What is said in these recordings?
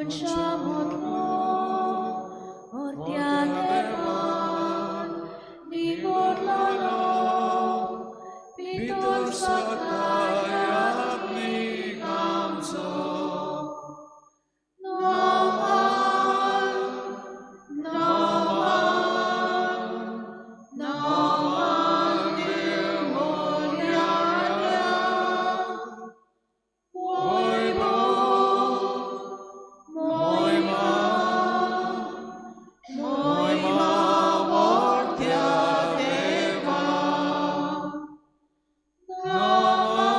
Modlo, Ortia Devan, Niborlalo, Pitul Sakaya Nigamso, Naman, Naman, Naman Demoniaria, Oibo, Moima, Moima, Ortia Devan, Naman,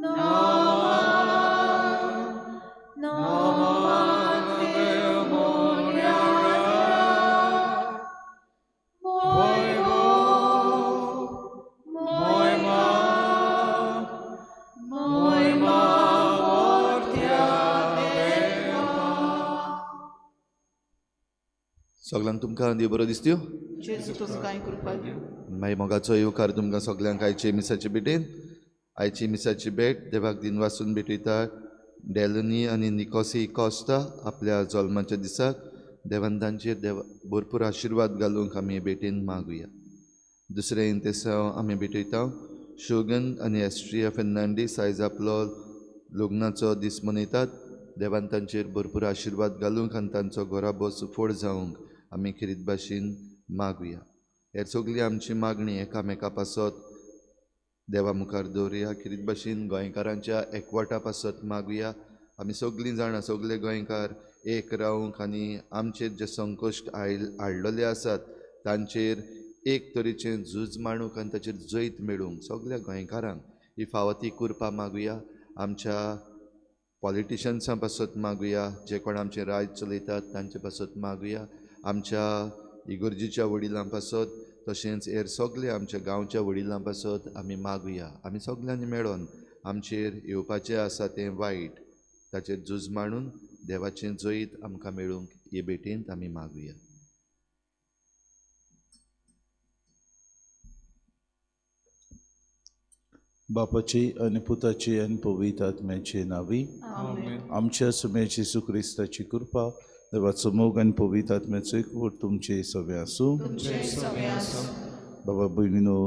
Naman, Naman Demoniaria, Oibo, Moima, Moima, Ortia Devan. सगळ्यांक तुमकां देव बरो दिसत्यो जेजू तुमकां कृपा दिवं. मागीर मोगाचो येवकार तुमकां सगळ्यांक आयचे मिसाचे भेटेन आयची मिसाची भेट देवाक दिन वाचून भेटयता डेलनी आनी निकोसी कॉस्टा आपल्या जल्माच्या दिसाक देवान तांचेर भरपूर आशिर्वाद घालूंक आमी हे भेटेन मागुया. दुसरें इंतेसांव आमी भेटयता शोगन आनी एस्ट्रिया फेर्नांडीस आयज आपलो लग्नाचो दीस मनयतात. देवान तांचेर भरपूर आशिर्वाद घालूंक आनी तांचो घोराबो सुफोड जावंक आमी खरीत भाशेन मागुया. हेर सगळी आमची मागणी एकामेका पासत देवा मुखार दवरुया. खरीत भाशेन गोंयकारांच्या एकवटा पासत मागुया. आमी सगळीं जाणां सगळे गोंयकार एक रावंक आनी आमचेर जे संकश्ट हाडलेले आसात तांचेर एक तरेचें झूज मांडूंक आनी ताचेर जैत मेळूंक सगळ्या गोंयकारांक ही फावो ती कृपा मागुया. आमच्या पॉलिटिशन्सां पासत मागुया, जे कोण आमचें राज चलयतात तांचे पासत मागुया. आमच्या इगर्जेच्या वडिलां पासत तशेंच हेर सगळे आमच्या गांवच्या वडिलां पासत आमी मागुया. आमी सगळ्यांनी मेळोन आमचेर येवपाचें आसा तें वायट ताचेर झूज मांडून देवाचें जैत आमकां मेळूंक हे भेटेंत आमी मागुया. बापाची आनी पुताची आनी पवित्र आत्म्याची नावी आमच्या सुमेची सुक्रिस्ताची कृपा देवाचो मोग आनी पवित्र आत्म्याचो एकवट तुमचे सगळे आसूं. बाबा भयणीनो,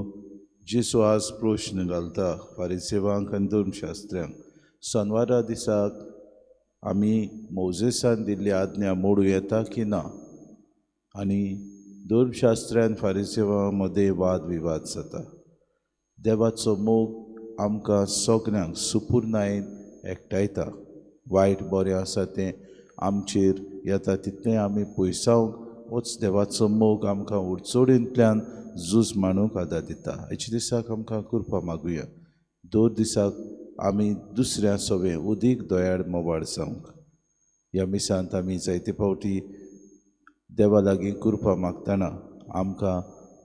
जेसू आज प्रश्न घालता फारिसेवांक आनी धर्मशास्त्र्यांक शेनवारा दिसाक आमी मोजेसान दिल्ली आज्ञा मोडूं येता की ना, आनी धर्मशास्त्र्यान फारिसेवां मदें वाद विवाद जाता. देवाचो मोग आमकां सगळ्यांक सुपूर्णायेन एकठायता. वायट बरें आसा तें आमचेर येता तितलें आमी पयसावंक होच देवाचो मोग आमकां उडचोडींतल्यान झूज मांडूंक आदार दिता. हेच्या दिसाक आमकां कृपा मागुया. दर दिसाक आमी दुसऱ्या सवें उदीक दोयाळ मोवाळ जावंक. ह्या मिसांत आमी जायते फावटी देवा लागीं कृपा मागतना आमकां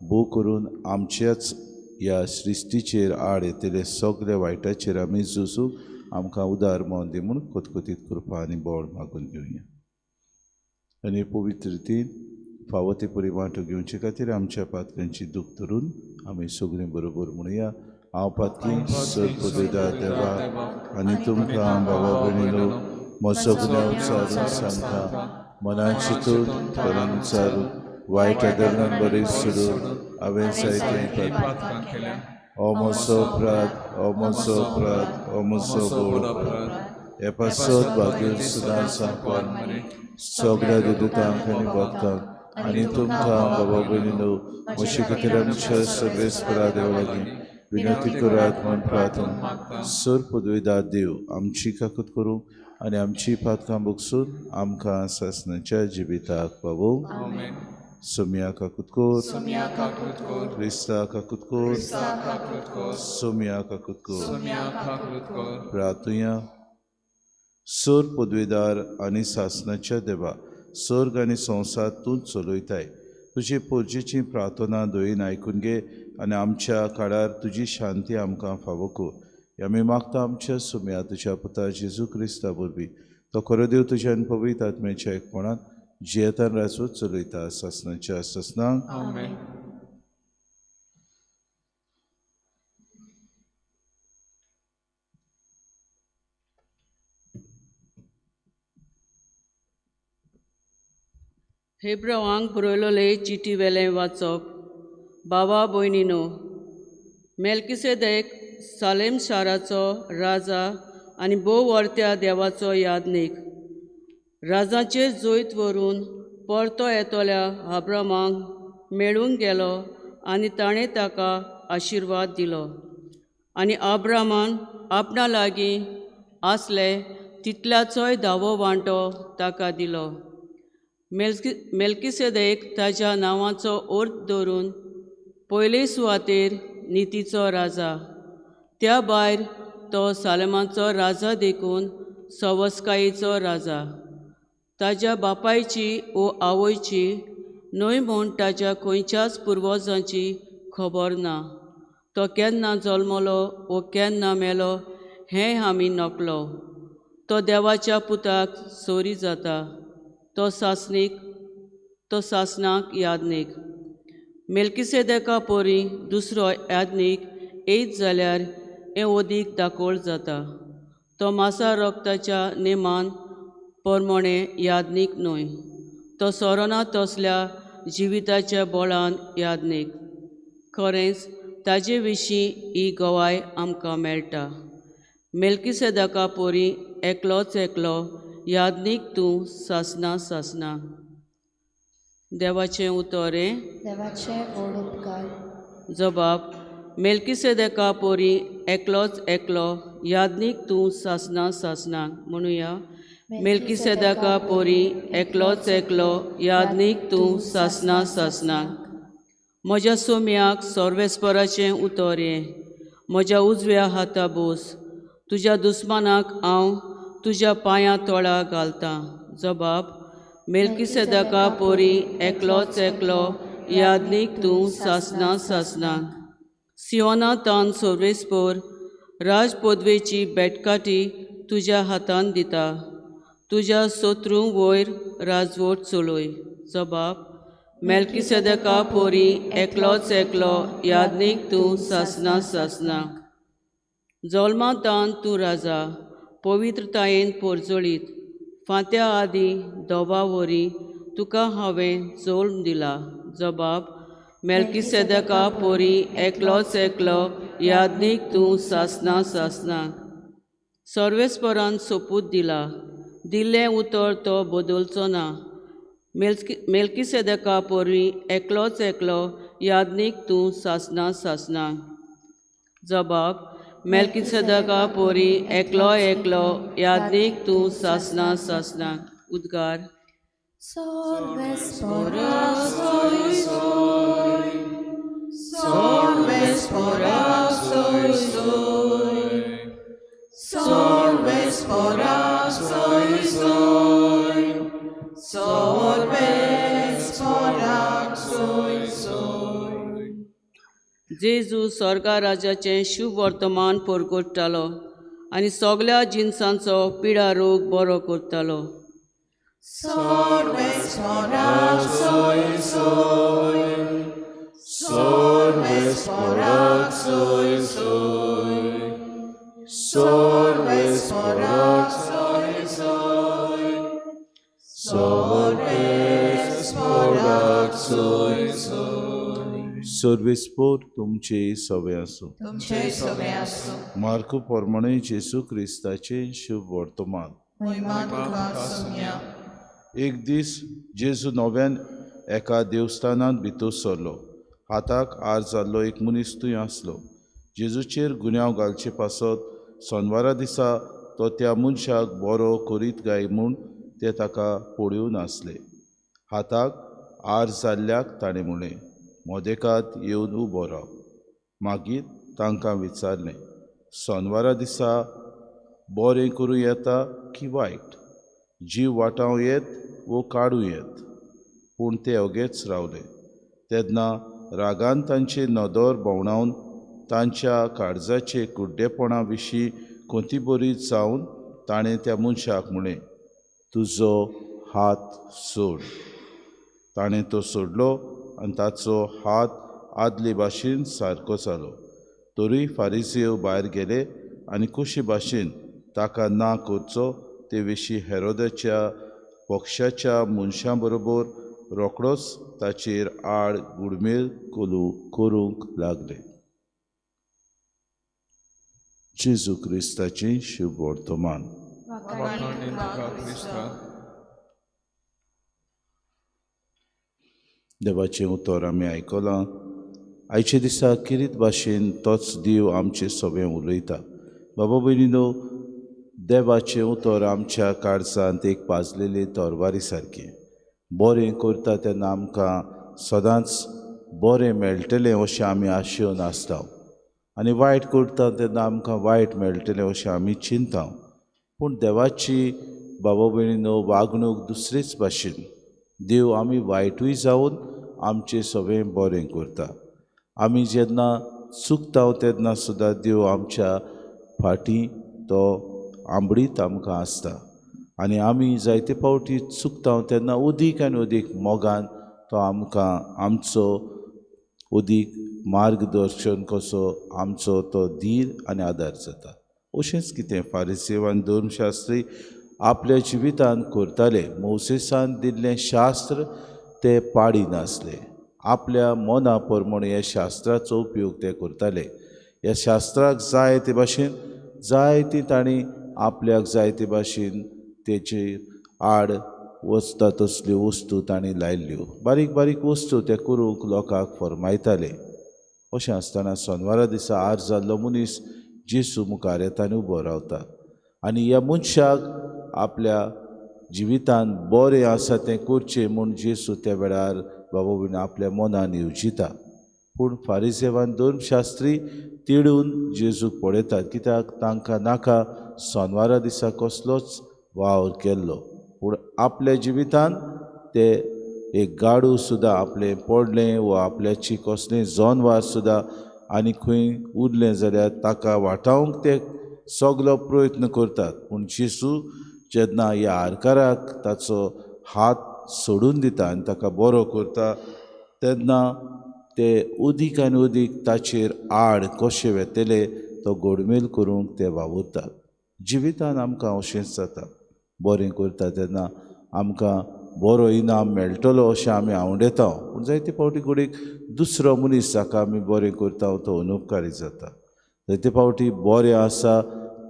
भोव करून आमच्याच ह्या सृश्टीचेर आड येतले सगळे वायटाचेर आमी झुजूंक आमकां उदार मोन दी म्हूण कोतकोतीत कृपा आनी बोळ मागून घेवया. आनी पवित्र रितीन फावो ती पुरी वांटो घेवचे खातीर आमच्या पातकांची दूख धरून आमी सगळीं बरोबर म्हणुया. हांव पातकी सर पदवीदार देवा आनी तुमकां बाबा भयणीनो सगळ्या उचारून सांगता, मनान चिंतून तोंडान उचारून वायट आदरान बरें सोडून हांवें जायते पाप केल्या. हो म्हजो अपराध, हो म्हजो अपराध, हो म्हजो बोड अपराध. हे पासत भाग्यून सुदार सांगपाक सगळ्या दुदांक आनी भक्तांक आनी तुमकां बाबा भयणीनो म्हजे खातीर आमच्या सगळे स्परा देवा लागीं विनंती करात म्हूण प्रार्थना. सर पदवीदार देव आमची काकूत करूं आनी आमची पातकां भोगसून आमकां सासणाच्या जिविताक पावोवंक. सोम्या काकूत कोर, क्रिस्ता काकूत कोर, सोम्या काकूत कोर. प्रार्थुया. सर पदवीदार आनी सासणाच्या देवा, सर्ग आनी संवसार तूं चलयताय. तुजी पोरजेची प्रार्थना दोयीन आयकून घे आनी आमच्या काळार तुजी शांती आमकां फावो कर. आमी मागता आमच्या सुम्या तुज्या पुता जेजू क्रिस्ता वरवीं. तो खरो देव तुज्या आनी पवित्र आत्म्याच्या एकपणान जियेतान राजवत चलयता सासणाच्या सासणांक. हेब्रावांक बरयलोले चिटी वेलें वाचप. बाबा भयणीनो, मेल्किसेदेक सालेम शाराचो राजा आनी भोव वर्त्या देवाचो यादनीक राजाचेर जोयत व्हरून परतो येतोल्या अब्रामाक मेळूंक गेलो आनी ताणें ताका आशिर्वाद दिलो. आनी अब्रामान आपणा लागीं आसले तितल्याचोय धावो वांटो ताका दिलो. मेल्किसेदेक ताच्या नांवाचो अर्थ धरून पयले सुवातेर नितीचो राजा. त्या भायर तो सालेमाचो राजा देखून सवस्कायेचो राजा. ताच्या बापायची वो आवयची न्हय म्हूण ताच्या खंयच्याच पुर्वजांची खबर ना. तो केन्ना जल्मलो वो केन्ना मेलो हें आमी नकलो. तो देवाच्या पुताक सोरी जाता. तो सासनाक यादनीक. मेल्किसेदेका पोरी दुसरो यादनीक येयत जाल्यार हें ओदीक दाखोळ जाता. तो मासा रक्ताच्या नेमान प्रमाणे यादनीक न्हय. तो सोरोनांत असल्या जिविताच्या बळान यादनीक. खरेंच ताजे विशीं ही गवाय आमकां मेळटा. मेल्किसेदेका पोरी एकलोच यादनीक तूं सासना. देवाचें उतोरें. देवाचे व्हड उपकार. जबाब. मेल्किसेदेका पोरी एकलोच यादनीक तूं सासना. म्हणुया. मेल्किसेदेका पोरी एकलोच यादनीक तूं सासना. म्हज्या सोम्याक सर्वेस्पराचें उतोरें. म्हज्या उजव्या हाता बोस. तुज्या दुस्मानाक हांव तुज्या पांयां तोळा घालतां. जबाब. मेल्किसेदेका पोरी एकलोच यादनीक तूं सासना. सियोनातान सर्वेस्पर राजपदवेची बेटकाटी तुज्या हातान दिता. तुज्या सोत्रूं वयर राजवट चलोय. जबाब. मेल्किसेदेका पोरी एकलोच यादनीक तूं सासना. जल्मातान तूं राजा. पवित्रतायेन पोरजोळीत. फांत्या आदीं दोबा वरी तुका हांवें जल्म दिला. जबाब. मेल्किसेदेका पोरी एकलोच यादनीक तूं सासना. सर्वेस्परान सोपूत दिला. दिल्लें उतर तो बदलचो ना. मेल्किसेदेका पोरी एकलोच यादनीक तूं सासना. जबाब. मेल्किसेदेका पोरी एकलो यादनीक तूं सासना. उद्गार. Sorvespora soy. Sorvespora soy. Sorvespora soy. Sorvespora soy. जेजू स्वर्गा राजाचें शुभ वर्तमान परगट्टालो आनी सगल्या जिन्सांचो पिडा रोग बरो करतालो. Sorvespora soy. Sorvespora soy. Sorvespora soy. Sorvespora soy. सर्वेस्पोर तुमचे सवे आसूं. तुमचे सगळे आसूं. मार्क पोरमणे जेसू क्रिस्ताचे शुभ वर्तमान. महिमा तुका सोम्या. एक दीस जेजू नव्यान एका देवस्थानांत भितर सरलो. हाताक आर जाल्लो एक मनीस थंय आसलो. जेजूचेर गुन्यांव घालचे पासत शेनवारा दिसा तो त्या मनशाक बरो करीत गाय म्हूण ते ताका पळोवन आसले. हाताक आर जाल्ल्याक ताणें म्हणलें, मोदेकात येवन उबो राव. मागीर तांकां विचारलें, शेनवारा दिसा बरें करूं येता की वायट, जीव वाटाव येत वो काडूं येत. पूण ते ओगेच रावले. तेन्ना रागान तांचे नदर भोंवडावन तांच्या काळजाचे कुड्डेपणा विशीं कोंतीबरी जावन ताणें त्या मनशाक म्हणलें, तुजो हात सोड. ताणें तो सोडलो आनी ताचो हात आदले भाशेन सारको जालो. तरी फारिसेव भायर गेले आनी कशे भाशेन ताका ना करचो ते विशीं हेरोदाच्या पक्षाच्या मनशां बरोबर रोखडोच ताचेर आड गुडमेल करूंक लागले. जेजू क्रिस्ताचें शुभ वर्तमान. वाखाणीन तुका क्रिस्ता. देवाचें उतर आमी आयकलां. आयचे दिसा किरीत भाशेन तोच देव आमचे सगळें उलयता. बाबा भयणीनो, देवाचें उतर आमच्या काळजांत एक पाजलेली तोरवारी सारकें. बरें करता तेन्ना आमकां सदांच बरें मेळटलें अशें आमी आशेवन आसता, आनी वायट करता तेन्ना आमकां वायट मेळटलें अशें आमी चिंता. पूण देवाची बाबा भयणीनो वागणूक दुसरेच भाशेन. देव आमी वायटूय जावन आमचें सगळें बरें करता. आमी जेन्ना चुकता तेन्ना सुद्दां देव आमच्या फाटीं तो आंबडीत आमकां आसता. आनी आमी जायते फावटी चुकता तेन्ना उदीक आनी उदीक मोगान तो आमकां आमचो उदीक मार्गदर्शन कसो आमचो तो धीर आनी आदार जाता. अशेंच कितें फारिसेव आनी धर्मशास्त्री आपल्या जिवितांत करताले. मोसेसान दिल्लें शास्त्र ते पाडिनासले. आपल्या मना प्रमाणे ह्या शास्त्राचो उपयोग ते करताले. ह्या शास्त्राक जाय ते भाशेन जायती तांणी आपल्याक जाय ते भाशेन तेचेर आड वचता तसल्यो वस्तू तांणी लायल्ल्यो. बारीक बारीक वस्तू ते करूंक लोकांक फरमायताले. अशें आसतना शेनवारा दिसा आर जाल्लो मनीस जेजू मुखार येता आनी उबो रावता. आनी ह्या मनशाक आपल्या जिवितांत बरें आसा तें करचें म्हूण जेजू त्या वेळार बाबा भयण आपल्या मनान येवजिता. पूण फारिसेव आनी धर्मशास्त्री तिडून जेजूक पळयतात, कित्याक तांकां नाका शेनवारा दिसा कसलोच वावर केल्लो. पूण आपल्या जिवितांत ते एक गाडू सुद्दां आपलें पडलें वा आपल्याची कसलें जनवार सुद्दां आनी खंय उरलें जाल्यार ताका वाटावंक ते सगलो प्रयत्न करतात. पूण जेजू जेन्ना ह्या आरकाराक ताचो हात सोडून दिता आनी ताका बरो करता तेन्ना ते उदीक आनी उदीक ताचेर आड कशें वेतेले तो घोडमेल करूंक ते वावुरतात. जिवितांत आमकां अशेंच जाता. बरें करता तेन्ना आमकां बरो इनाम मेळटलो अशें आमी आवडेता. पूण जायते फावटी घडीक दुसरो मनीस जाका आमी बरें करता तो अनउपकारी जाता. जायते फावटी बरें आसा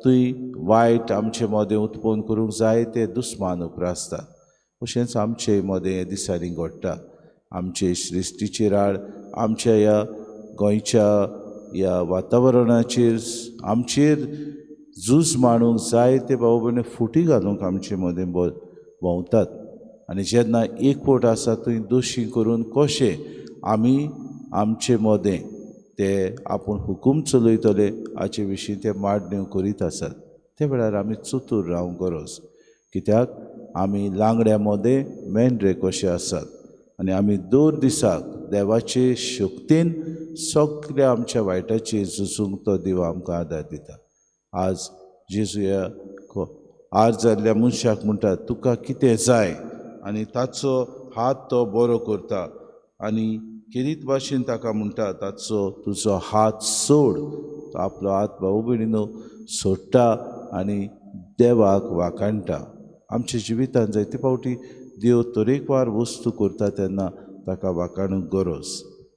थंय वायट आमचे मदें उत्पन्न करूंक जाय ते दुस्मान उप्रासता. अशेंच आमचे मदें हे दिसांनी घडटा. आमचे श्रिस्टीचेर आड आमच्या ह्या गोंयच्या ह्या वातावरणाचेर आमचेर झूज मांडूंक जाय ते बाबा भयणी फुटी घालूंक आमचे मदें भोंवतात. आनी जेन्ना एकवट आसा थंय दोशी करून कशें आमी आमचे मदें ते आपूण हुकूम चलयतले हाचे विशीं ते मांडण्यो करीत आसात. ते वेळार आमी चतूर रावंक गरज. कित्याक आमी लांगड्या मदें मेंढरे कशे आसात आनी आमी दर दिसाक देवाचे शक्तीन सगळ्या आमच्या वायटाचेर झुजूंक तो देव आमकां आदार दिता. आज जेजू ह्या आर जाल्ल्या मनशाक म्हणटा तुका कितें जाय आनी ताचो हात तो बरो करता. आनी किरीत भाशेन ताका म्हणटा ताचो तुजो हात सोड. तो आपलो हात भाऊ भयणीनो सोडटा आनी देवाक वाखाणटा. आमच्या जिवितांत जायते फावटी देव तरेकवार वस्तू करता तेन्ना ताका वाखाणूंक गरज.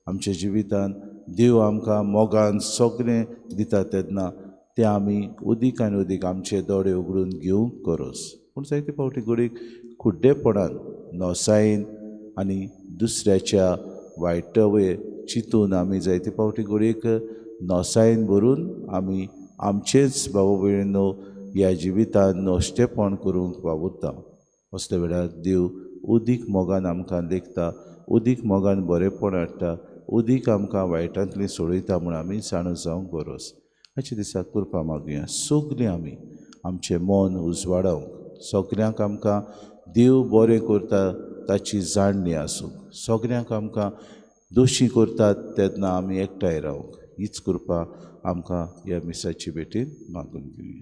आमच्या जिवितांत देव आमकां मोगान सगळें दिता तेन्ना तें आमी उदीक आनी उदीक आमचे दोळे उगडून घेवंक गरज. पूण जायते फावटी घडीक खुड्डेपणान नोसायेन आनी दुसऱ्याच्या वायटवे चिंतून आमी जायते फावटी घडीक नोसायेन भरून आमी आमचेच भाव भयणीनो ह्या जिवितांत नश्टेपण करूंक वावुरता. असल्या वेळार देव उदीक मोगान आमकां लेखता, उदीक मोगान बरेंपण हाडटा, उदीक आमकां वायटांतलीं सोडयता म्हूण आमी जाणून जावंक गरज. हाचे दिसा कृपा मागुया सगळीं आमी आमचें मन उजवाडावंक. सगळ्यांक आमकां देव बरें करता ताची जाणणी आसूंक. सगळ्यांक आमकां दोशी करतात तेन्ना आमी एकठांय रावंक. हीच कृपा आमकां ह्या मिसाची भेटीन मागून घेवया.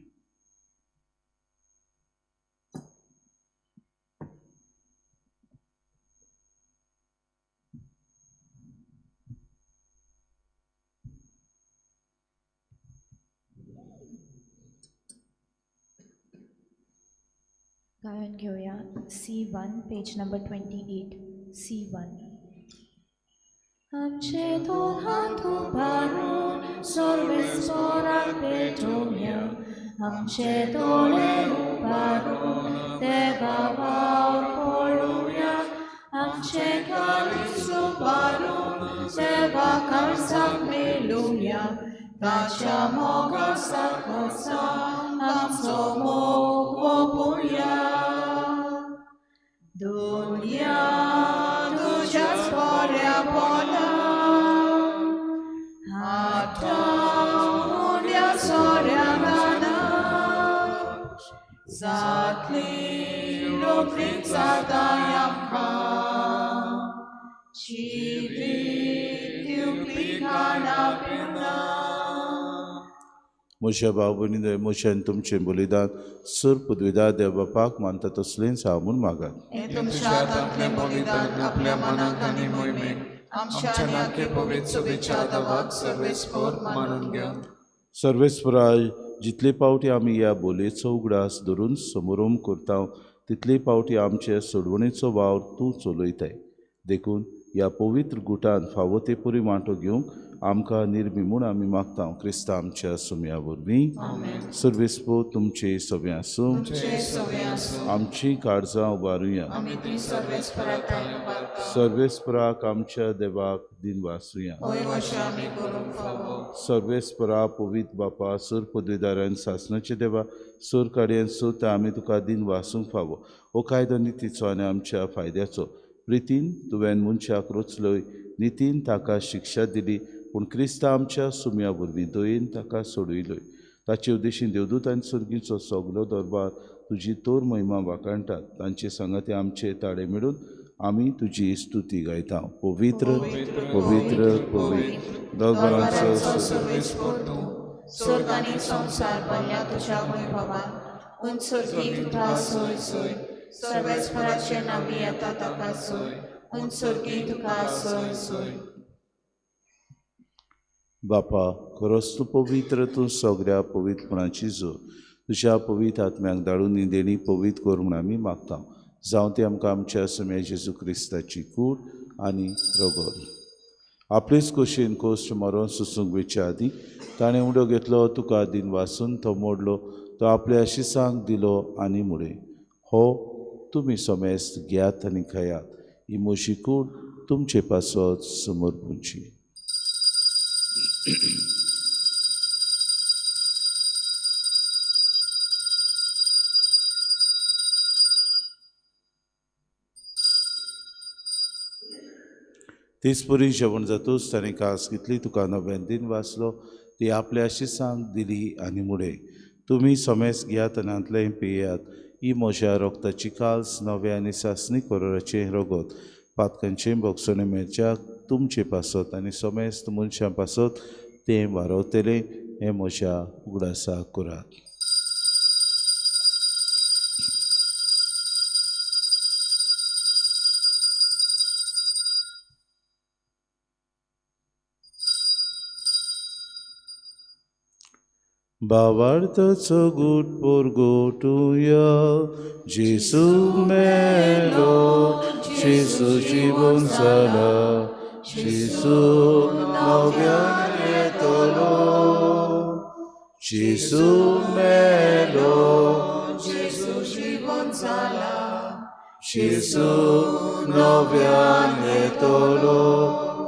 गायन घेऊया C1 पेज नंबर 28. C1. आमचे दोन हात उभारून सर्वेस्पराक पेटोवया, आमचे दोळे उभारून देवा वावर पळोवया, आमचे काळीज उभारून देवा काळजाक मेळुया, ताच्या मोगा साकोसा आमचो मोग ओपुया. दुनिया तुझ्याच बऱ्या पोटा, हातामुड्या सोऱ्या गाना, जातली रोखडीच जाताय आमकां, जिवीत दिवपी खाणा पिवणा. म्हज्या भाव भयणी मोशान तुमचें बलिदान सूर पदवीदार देव बापाक मानता तसलेंच हांव म्हूण मागात. हे तुमच्या हातांतलें बलिदान आपल्या मनाक आनी मोहिमेक आमच्या आनी आख्खे पवित्र सभेच्या दवाक सर्वेस्पर मानून घ्या. सर्वेस्पराय, जितले फावटी आमी ह्या बोलयेचो उगडास धरून समोरून करता तितले फावटी आमचे सोडवणेचो वावर तूं चलयताय. देखून ह्या पवित्र गुटान फावो ते परी वांटो घेवंक आमकां निर्मी म्हूण आमी मागता. क्रिस्ता आमच्या सुम्या वरवीं सर्वेस्पो तुमचे सवे आसूं, आमची काळजां उबारुया. सर्वेस्पराक आमच्या देवाक दिन वासुया. सर्वेस्परा पवित्र बापा सूर पदवीदारान सासणाचे देवा सूर काडयेन सुद्द आमी तुका दिन वासूंक फावो. हो कायदो नितीचो आनी आमच्या फायद्याचो. प्रितीन तुवें मनशाक रचलोय, नितीन ताका शिक्षा दिली, पूण क्रिस्ता आमच्या सुम्या वरवीं दयेन ताका सोडयलोय. ताचे उद्देशीन देवदूत आनी सर्गीचो सगलो दरबार तुजी तोर महिमा वाकाणटात. तांचे सांगाते आमचे ताळे मेळून आमी तुजी स्तुती गायता. पवित्र पवित्र पवित्र दरबारांचो स्वर्ग आनी संसार भरल्या तुज्या वैभवान, उंचुर्गी तुका सोय सोय, सर्वेस्पराचे नावी येता ताका सोय, उंचुर्गी तुका सोय सोय. बापा, खरोच तूं पवित्र, तूं सगळ्या पवित्रपणाची जो तुज्या पवित्र आत्म्याक धाडून निदेणी पवित्र कर म्हूण आमी मागता. जावं ती आमकां आमच्या समेळ जेजू क्रिस्ताची कूड आनी रगत. आपलीच खोशेन कोश्ट मारून सुसूंक वेच्या आदीं ताणें उडो घेतलो, तुका दिन वासून तो मोडलो, तो आपल्या शिसांक दिलो आनी मुडे. हो तुमी समेस्त घेयात आनी खायात. ही मोशी कूड तुमचे पासत समर्पूंची. तीच परी जेवण जातूच ताणें कास घेतली, तुका नव्यान दिन वाचलो, ती आपल्या शिसांक दिली आनी मुडे. तुमी समेस्त घेयात आनी आंतलें पियेयात. ही म्हज्या रोगताची काल्स नव्या आनी सासणी कोराचें रगत पातकांचें भोगसणे मेळच्याक तुमचे पासत आनी समेस्त मनशां पासत तें वारवतलें. हें म्हज्या उगडासाक करात. भावार्थाचो गूट पोरगोटुया. जेसू मेलो, जेसू जिवन जाला, जेसू नव्यान येतलो. जेसू मेलो, जेसू जिवन जाला, जेसू नव्यान येतलो.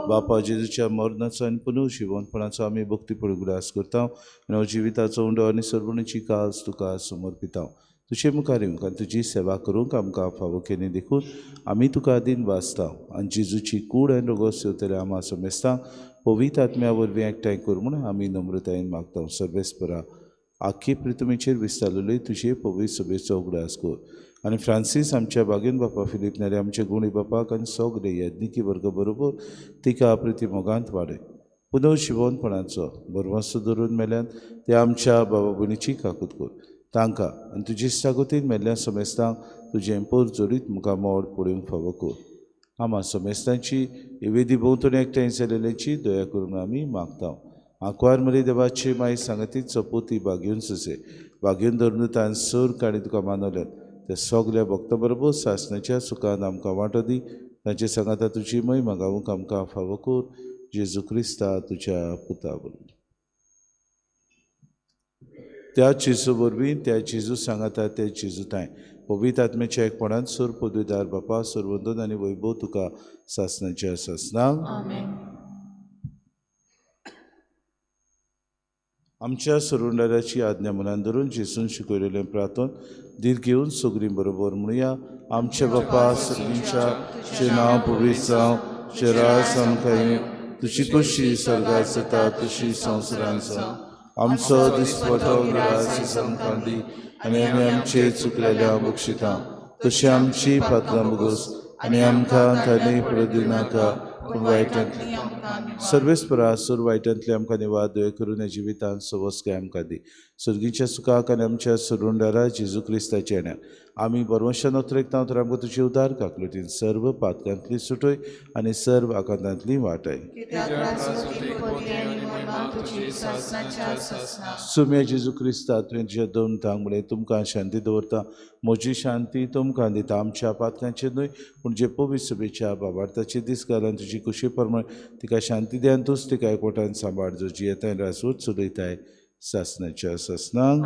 बापा जेजूच्या मरणाचो आनी पुनू जिवंतपणाचो आमी भक्तीपूर्ण उगडास करता. आनी जिविताचो उंडो आनी सर्वणीची काल्स तुका समर्पिता. तुजे मुखार येवंक आनी तुजी सेवा करूंक आमकां फावो केली. देखून आमी तुका दिन वाचता आनी जेजूची कूड आनी रगत सेवतले आम्हा समेस्तांक पवित्र आत्म्या वरवीं एकठांय कर म्हूण आमी नम्रतायेन मागता. सर्वेस्परा, आख्खी पृथ्वीचेर विस्तारलेली तुजे पवित्र सभेचो उगडास कर. आनी फ्रांसीस आमच्या बागेन बापा, फिलीप नेरे आमचे गुणी बापाक आनी सगळे यज्ञिकी वर्ग बरोबर तिका प्रिती मोगांत वाडय. पुनव जिवंतपणाचो बरवंसो धरून मेल्यान ते आमच्या बाबा भयणीची काकूत कर. तांकां आनी तुजी इश्टागतीन मेल्ल्या समेस्तांक तुजें पोर जोडीत मुखार मोड पळोवंक फावो कर. आम्हा समेस्तांची विधी भोंवतणी एकठांय जालेल्याची दया करून आमी मागता. आंकवार मरी देवाची माई सांगतीत चपोती बागेवन सुसे बागेवन धरून तान सर काणी तुका मानवल्यात. त्या सगल्या भक्ता बरोबर सासणाच्या सुखान आमकां वांटो दी. तांचे सांगाता तुजी महिमा गावूंक आमकां फावो कर जेजू क्रिस्ता तुज्या पुता वरवीं. त्या जेजू वरवीं त्या जेजू सांगाता ते जेजू ताय पवित्र आत्म्याच्या एकपणान सोर पदवीदार बापा सर्वंदन आनी वैभव तुका सासणाच्या सासणांक. आमच्या सुरुंडाराची आज्ञा मनान धरून जेसून शिकयलेलें प्रार्थन दीर घेवन सगळीं बरोबर म्हणुया. आमच्या बापा सगळींच्या तुजें नांव पवित्र जावं, तुजें राज आमकां तुजी कशी स्वर्गांत जाता तशी संवसारांत जावं. आमचो दिसपटो गिरास आमकां दी आनी आमी आमचे चुकलेल्या बक्षिता तशी आमची पात्रां बगोस आनी आमकां ताणें पडूं नाका पूण वायटांतली सर्वेस्परा सूर वायटांतली आमकां निवाद दय करून जिवितांत सवस्काय आमकां दी. सर्गीच्या सुखाक आनी आमच्या सुरुंडारा जेजू क्रिस्ताच्या येण्याक आमी परमेश्वर नोतरेकता तर आमकां तुजी उदार काकलुतीन सर्व पातकांतली सुटय आनी सर्व आकांतांतली वाटाय. सुम्या जेजू क्रिस्ता तुवें दोन थांग म्हळें तुमकां शांती दवरता, म्हजी शांती तुमकां दिता. आमच्या पातकांचे न्हय पूण जे पवित्र सभेच्या बाबार्थाचे दीस घालून तुजी खुशी प्रमाण तिका शांती दियान तूंच तिका एकवटान सांबाळ जो जी येताय रासूच चलयताय सासणाच्या सासणांक.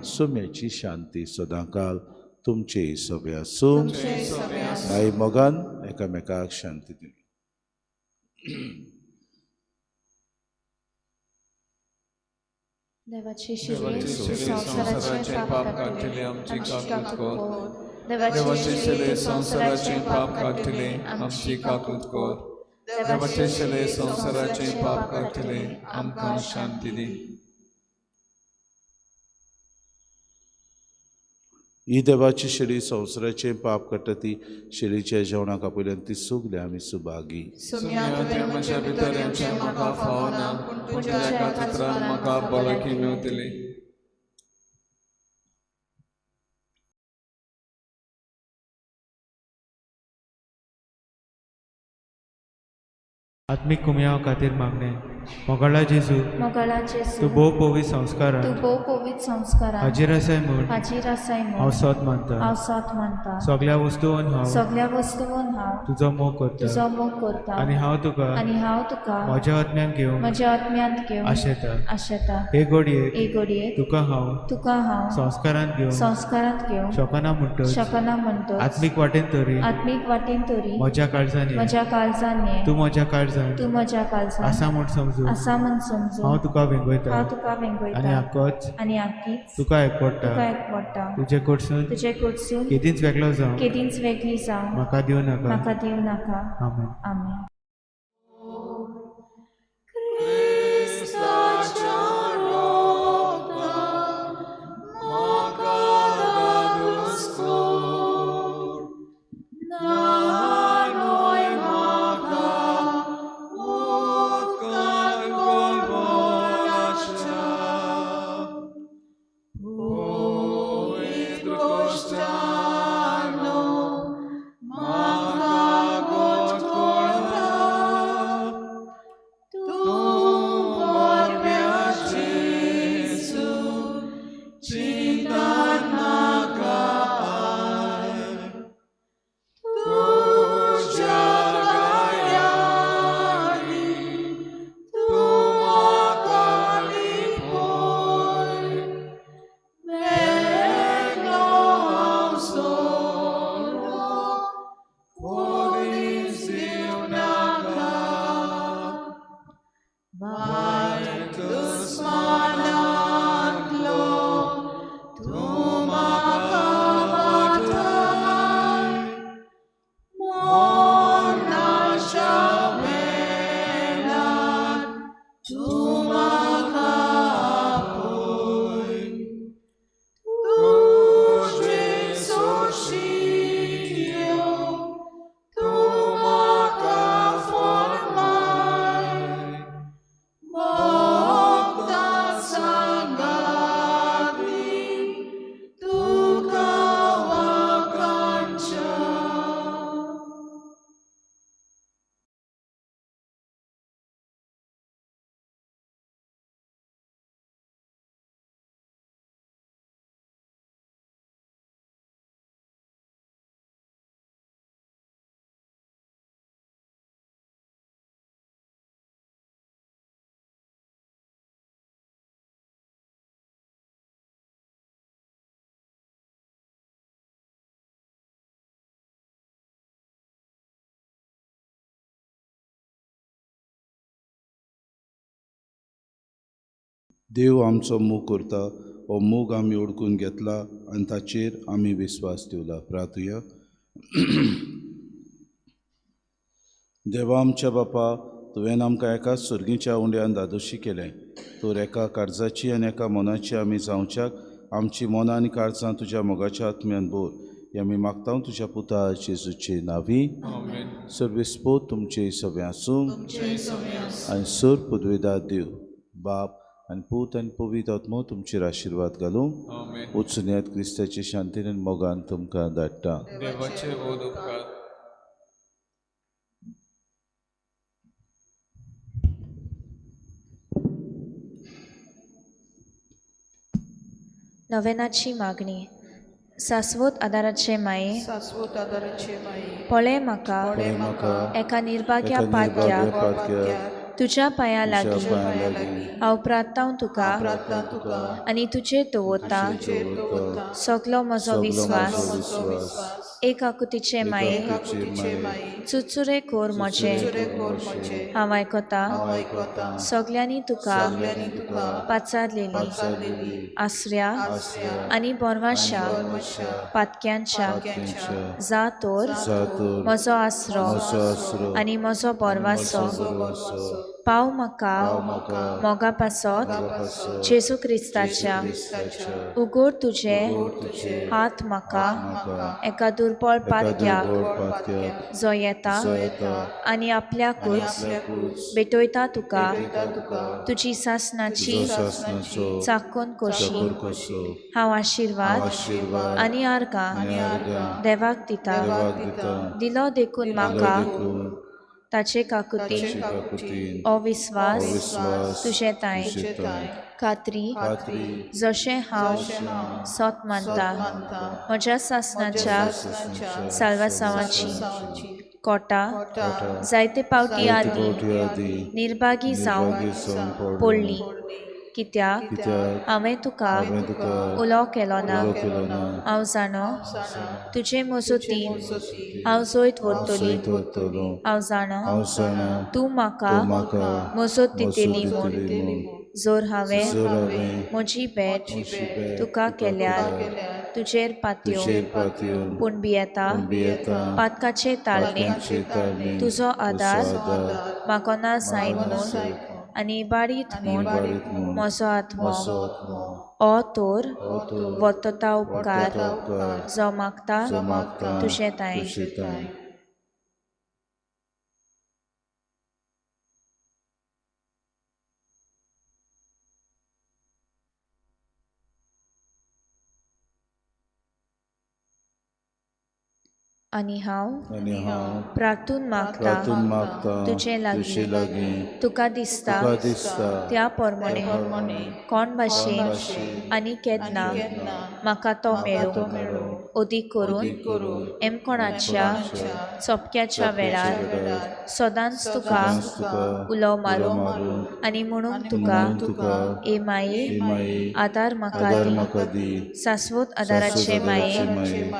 सुम्याची शांती सदांकाल तुमचे सभे आसूं. आई मोगान एकामेकाक शांती दी. देवाची संवसाराचे पाप काढले आमची काकूत कोर. देवाची शिले संवसाराचे पाप काढले आमची काकूत कोर. देवाची शिले संवसाराचे पाप काढले आमकां शांती दी. ही देवाची शिडी संवसाराचे पाप काडटा ती शिडीच्या जेवणाक आपयल्यान ती सुगले आमी सुभागी. म्हज्या भितर म्हाका फावना पूण तुज्या कातरान म्हाका भलायकी मेवतली. आत्मिक कुमयाव खातीर मागणे. मोगाळा जेजू तूं भोव पवित्र संस्कारान हाजीर आसाय म्हूण हांव सत मानता. सगळ्या वस्तूंवन हांव तुजो मोग करता आनी हांव तुका म्हज्या आत्म्यांत घेवन आशेता. हे घडयेक तुका हांव संस्कारांत घेवन शकना म्हणटच आत्मीक वाटेन तरी म्हज्या काळजांनी तूं म्हज्या काळजांत आसा म्हूण समजू हांव तुका वेंगयता आनी आख्खीच तुका एकवडटा. तुजे कडसून केदींच वेगळी जावं म्हाका दिवं नाका. आमेन. देव आमचो मोग करता, हो मोग आमी ओळखून घेतला आनी ताचेर आमी विस्वास ठेवला. प्रार्थुया. देवा आमच्या बापा, तुवें आमकां एकाच सुर्गीच्या उंड्यान दादोशी केलें. तर एका काळजाची आनी एका मनाची आमी जावच्याक आमची मनां आनी काळजां तुज्या मोगाच्या आत्म्यान भर. हें आमी मागता तुज्या पुता जेजूचे नांवी. सर्वेस्पोत तुमचे सगळें आसूं आनी सर पदवेदार देव बाप आनी पूत आनी पवित्र आत्मो तुमचेर आशिर्वाद घालूं. वचून येत क्रिस्ताचे शांतीन आनी मोगान तुमकां धाडटा. देवाचे बोध उपकार. नवेनाची मागणी. शाश्वत आदाराचे माये, शाश्वत आदाराचे माये, पळे म्हाका एका निर्भाग्या पातक्या तुज्या पांया लागीं हांव प्रार्थना तुका आनी तुजेर दवरता सगलो म्हजो विस्वास. एक आकुतीचे माये, चुचुरे कोर म्हजे हांव आयकता. सगल्यांनी तुका पाचारलेली आसऱ्या आनी बोरवाश्या पातक्यांच्या जा तोर म्हजो आसरो आनी म्हजो बोरवासो. पाव म्हाका मोगा पासत जेजू क्रिस्ताच्या. उगोड तुजे हात म्हाका एका दुर्बळ पातक्याक जो येता आनी आपल्याकूच भेटयता तुका तुजी सासणाची चाकून कशी. हांव आशिर्वाद आनी आर्गां देवाक दिता. दिलो देखून म्हाका ताचे काकुतीन अविस्वास तुजे ताय खात्री जशें हांव सोत मानता म्हज्या सासणाच्या साल्वासावाची. कोटा जायते पावटी आदी निर्भागी जावन पडली, कित्याक हांवें तुका उलो केलो ना. हांव जाणो तुजे मजतीन हांव जैत व्हरतली. हांव जाणो तूं म्हाका मजत दितली म्हूण. जर हांवें म्हजी भेट तुका केल्यार तुजेर पातयो पूण भियेता पातकाचे ताळणे तुजो आदार म्हाका ना जायत म्हूण आनी बारीत म्हूण म्हजो आत्मो. ओ तोर वतता उपकार जो मागता तुजे ताय. आनी हांव प्रार्थून मागता तुजे लागीं तुका दिसता त्या प्रमाणे कोण भाशेन आनी केन्ना म्हाका तो मेळो. अदीक करून एमकोणाच्या चोपक्याच्या वेळार सदांच तुका उलो मारूं आनी म्हणून तुका ए माये आदार म्हाका दी. शाश्वत आदाराचे माये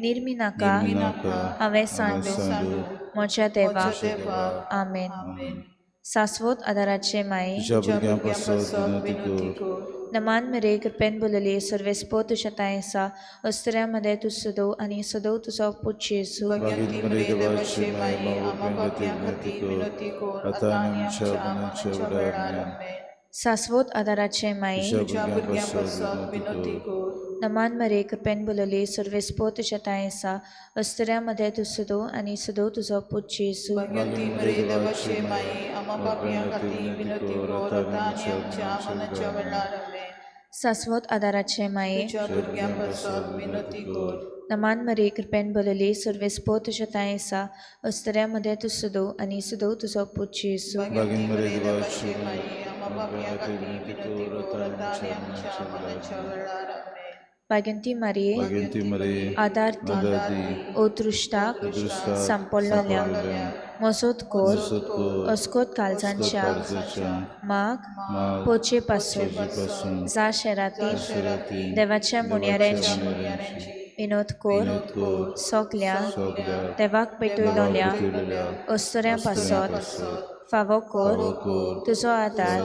निर्मी नाका हांवें सांडू म्हज्या देवा. आमेन. शाश्वत आदाराचे माये नमान मेरे कृपेन बोलले सर्वेस्पो तुझ्या तायसा अस्त्र्यामध्ये तू सदो आणि सदो तुझो पूत जेजू. शाश्वत आदाराचे माये नमान मेरे कृपेन बोलले सर्वेस्पो तुझ्या तायसा अस्त्र्यामध्ये तू सदो आणि सदो तुझो पूत जेजू. शाश्वत आदाराचे माये नमान मेरे कृपेन बोलले सर्वेस्पो तुझ्या तायसा अस्त्र्यामध्ये तू सदो आणि सदो तुझो पूत जेजू. भाग्यंती मारिये आदार दी ओतृष्टाक संपल्लोल्या मजत कोर अस्कोत काळजांच्या माग पोचे पासून जा शेरांतली देवाच्या मुन्याऱ्यांची विनोद कोर सगल्या देवाक पेटयलोल्या अस्तऱ्यां पासत फावो कर कर तुजो आदार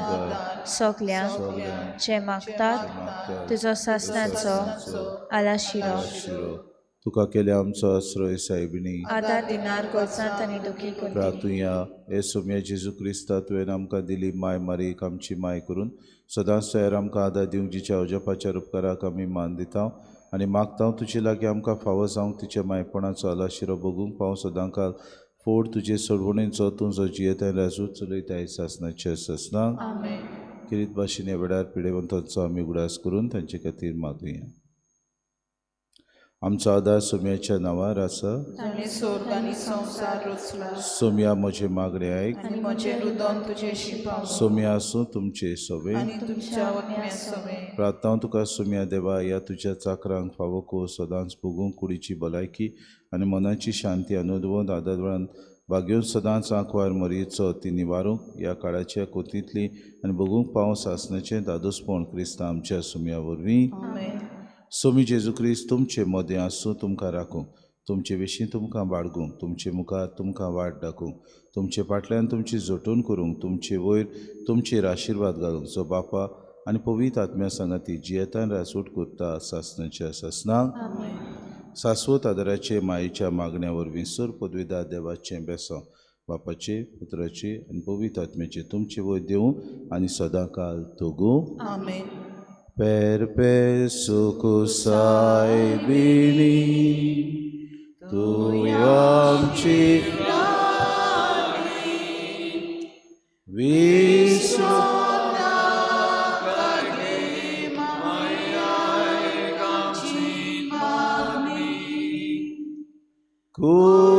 सगल्यांक जे मागतात तुजो सासणाचो आलाशिरो शिरो तुका केले आमचो आश्रय सायबिणी आदार दिनार गोरजांत आनी दुखी करपी प्रार्थुया हे सोम्या जेजू क्रिस्ता तुवें आमकां दिली माय मारीक आमची माय करून सदांच तयार आमकां आदार दिवंक जिच्या अवजपाच्या उपकाराक आमी मान दिता आनी मागता तुजे लागीं आमकां फावो जावंक तिच्या मायपणाचो आलाशिरो बगूंक पावूं सदां काल फोड तुजे सोडवणेचो तूं जो जियेताय राजू चलयताय सासणाचे ससना किरीत भाशेन ह्या वेळार पिडेवंतांचो आमी उगडास करून तांचे खातीर मागुया आमचो आदार सोम्याच्या नांवार आसा ताणे स्वर्ग आनी संवसार रचला सोम्या म्हजे मागणे आयक आनी म्हजें रुदन तुजेशी पावो सोम्या आसूं तुमचे सोबे आनी तुमच्या वतम्या सवे प्रार्थना तुका सोम्या देवा ह्या तुज्या चाकरांक फावो को सदांच भोगूंक कुडीची भलायकी आनी मनाची शांती अनुभवून आदारवळान वागेवन सदांच आंकवार मरयेचो ती निवारूंक ह्या काळाच्या कोंतींतली आनी भोगूंक पावों सासणाचें दादोसपण क्रिस्तांव आमच्या सोम्या वरवीं सोमी जेजू क्रिस्त तुमचे मदें आसूं तुमकां राखूंक तुमचे विशीं तुमकां बाळगूंक तुमचे मुखार तुमकां वाट दाखोवंक तुमचे फाटल्यान तुमची जोटून करूंक तुमचे वयर तुमचेर आशिर्वाद घालूंक जो बापा आनी पवित्र आत्म्या सांगाती जियेतान रासूट करता सासणाच्या सासणाक शाश्वत आदाराचे मायेच्या मागण्या वरवीं सर पदवीदार देवाचें बेसांव बापाचे पुत्राचे आनी पवित्र आत्म्याचे तुमचे वयर देवूं आनी सदां काल तोगूं आमेन Per sucusai bini, tu amci visona kagima